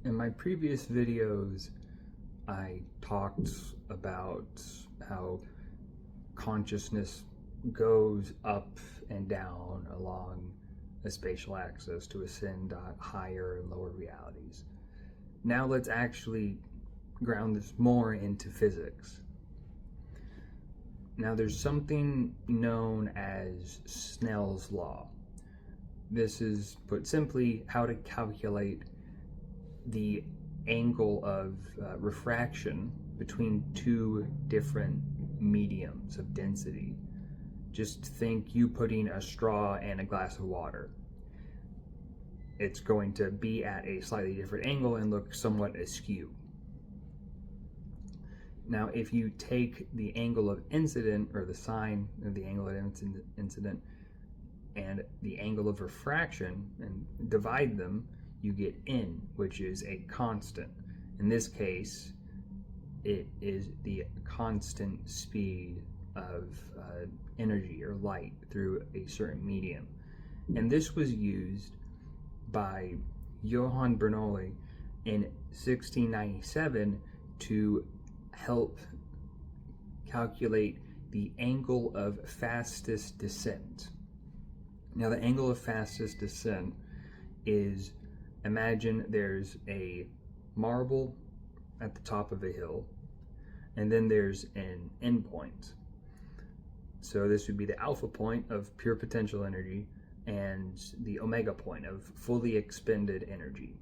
In my previous videos, I talked about how consciousness goes up and down along a spatial axis to ascend higher and lower realities. Now let's actually ground this more into physics. Now there's something known as Snell's law. This is, put simply, how to calculate the angle of refraction between two different mediums of density. Just think you putting a straw and a glass of water. It's going to be at a slightly different angle and look somewhat askew. Now, if you take the angle of incident, or the sine of the angle of incident, and the angle of refraction and divide them, you get n, which is a constant. In this case, it is the constant speed of energy or light through a certain medium. And this was used by Johann Bernoulli in 1697 to help calculate the angle of fastest descent. Now, the angle of fastest descent is, imagine there's a marble at the top of a hill, and then there's an endpoint. So this would be the alpha point of pure potential energy and the omega point of fully expended energy.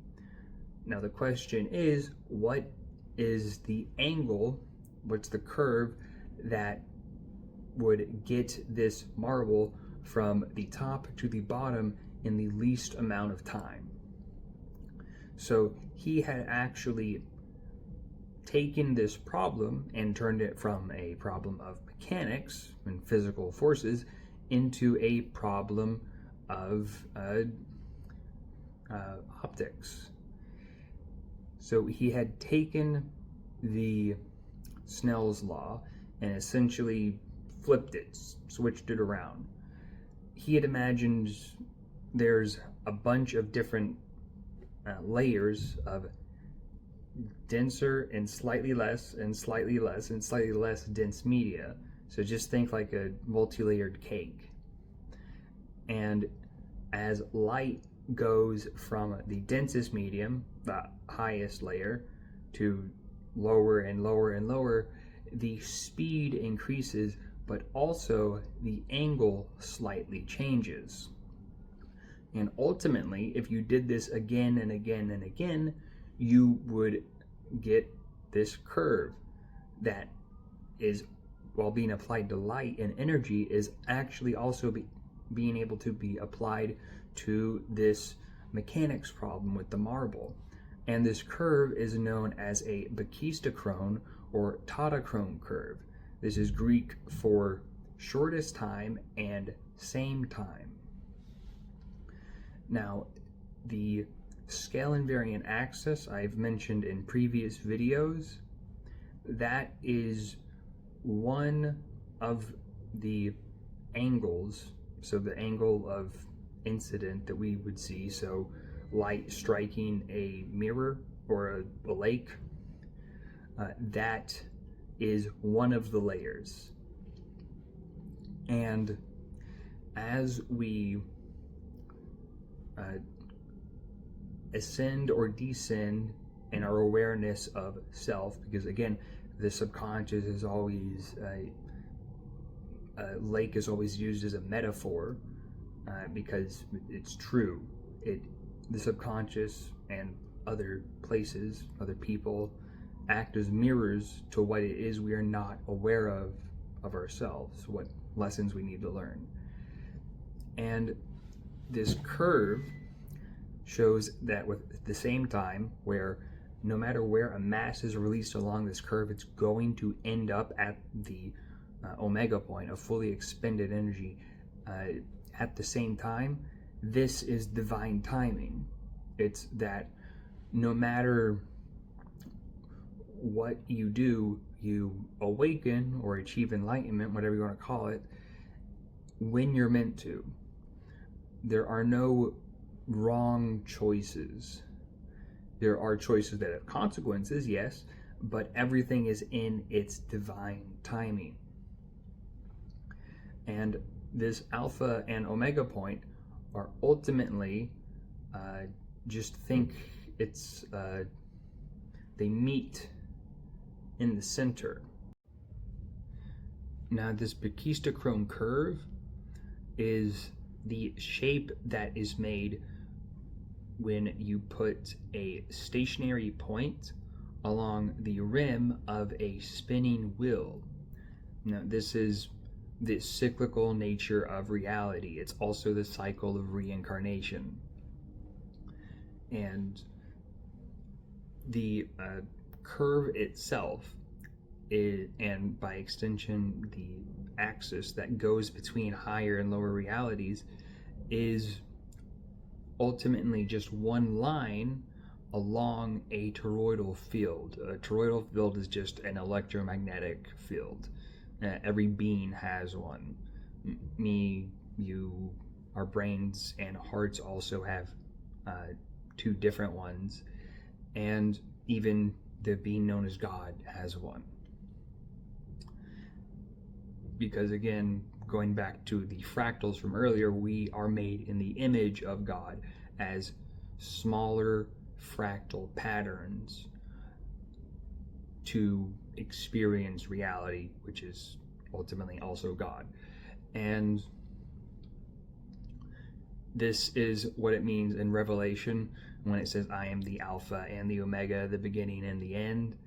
Now the question is, what is the angle, what's the curve that would get this marble from the top to the bottom in the least amount of time? So he had actually taken this problem and turned it from a problem of mechanics and physical forces into a problem of optics. So he had taken the Snell's law and essentially flipped it, switched it around. He had imagined there's a bunch of different layers of denser and slightly less and slightly less and slightly less dense media. So just think like a multi-layered cake. And as light goes from the densest medium, the highest layer, to lower and lower and lower, the speed increases, but also the angle slightly changes. And ultimately, if you did this again and again and again, you would get this curve that is, while being applied to light and energy, is actually also being able to be applied to this mechanics problem with the marble. And this curve is known as a brachistochrone or Tadachrone curve. This is Greek for shortest time and same time. Now, the scale invariant axis I've mentioned in previous videos, that is one of the angles, so the angle of incident that we would see, so light striking a mirror or a lake, that is one of the layers. And as we ascend or descend in our awareness of self, because again, the subconscious is always, a lake is always used as a metaphor, because it's true. The subconscious and other places, other people, act as mirrors to what it is we are not aware of ourselves, what lessons we need to learn. And this curve shows that with the same time, where no matter where a mass is released along this curve, it's going to end up at the omega point of fully expended energy at the same time. This is divine timing. It's that no matter what you do, you awaken or achieve enlightenment, whatever you want to call it, when you're meant to. There are no wrong choices. There are choices that have consequences, yes, but everything is in its divine timing. And this alpha and omega point are ultimately, just think it's, they meet in the center. Now, this brachistochrome curve is the shape that is made when you put a stationary point along the rim of a spinning wheel. Now, this is the cyclical nature of reality. It's also the cycle of reincarnation. And the curve itself is, and by extension, the axis that goes between higher and lower realities, is ultimately just one line along a toroidal field. A toroidal field is just an electromagnetic field. Every being has one. Me, you, our brains and hearts also have two different ones, and even the being known as God has one. Because again, going back to the fractals from earlier, we are made in the image of God as smaller fractal patterns to experience reality, which is ultimately also God. And this is what it means in Revelation when it says, I am the Alpha and the Omega, the beginning and the end.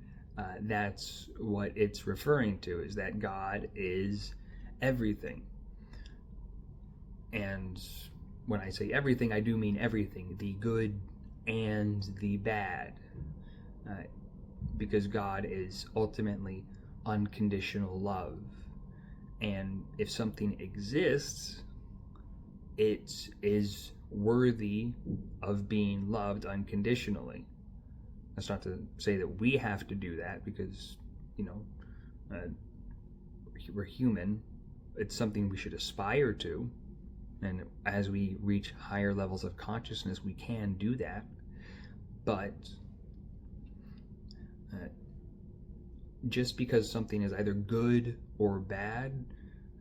That's what it's referring to, is that God is everything. And when I say everything, I do mean everything, the good and the bad, because God is ultimately unconditional love. And if something exists, it is worthy of being loved unconditionally. That's not to say that we have to do that, because, we're human. It's something we should aspire to. And as we reach higher levels of consciousness, we can do that. But just because something is either good or bad,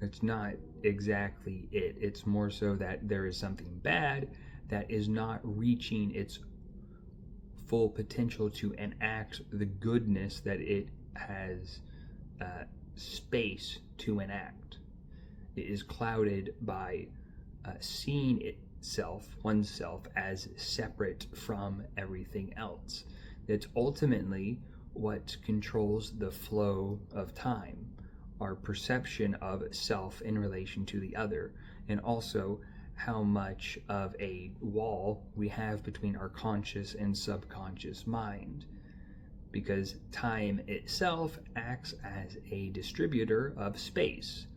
it's not exactly it. It's more so that there is something bad that is not reaching its full potential to enact the goodness that it has space to enact. It is clouded by seeing oneself as separate from everything else. That's ultimately what controls the flow of time, our perception of self in relation to the other, and also how much of a wall we have between our conscious and subconscious mind. Because time itself acts as a distributor of space.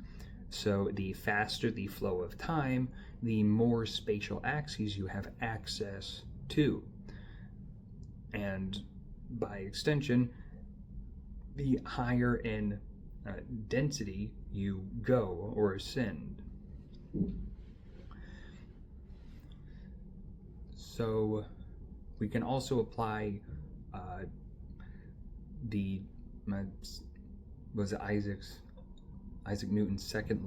So the faster the flow of time, the more spatial axes you have access to. And by extension, the higher in density you go or ascend. So we can also apply Isaac Newton's second,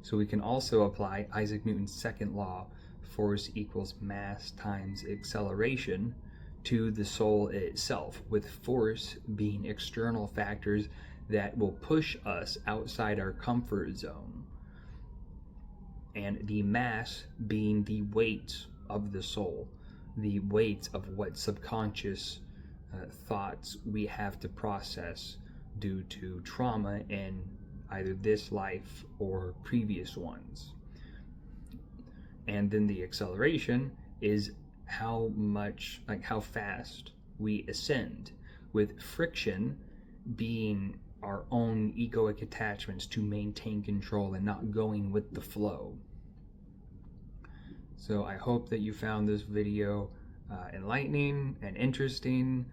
so we can also apply Isaac Newton's second law, force equals mass times acceleration, to the soul itself, with force being external factors that will push us outside our comfort zone, and the mass being the weight of the soul, the weight of what subconscious thoughts we have to process due to trauma in either this life or previous ones. And then the acceleration is how fast we ascend, with friction being our own egoic attachments to maintain control and not going with the flow. So I hope that you found this video enlightening and interesting.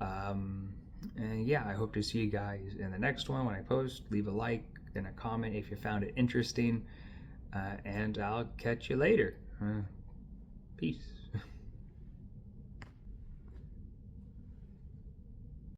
And yeah, I hope to see you guys in the next one when I post. Leave a like and a comment if you found it interesting. And I'll catch you later. Peace.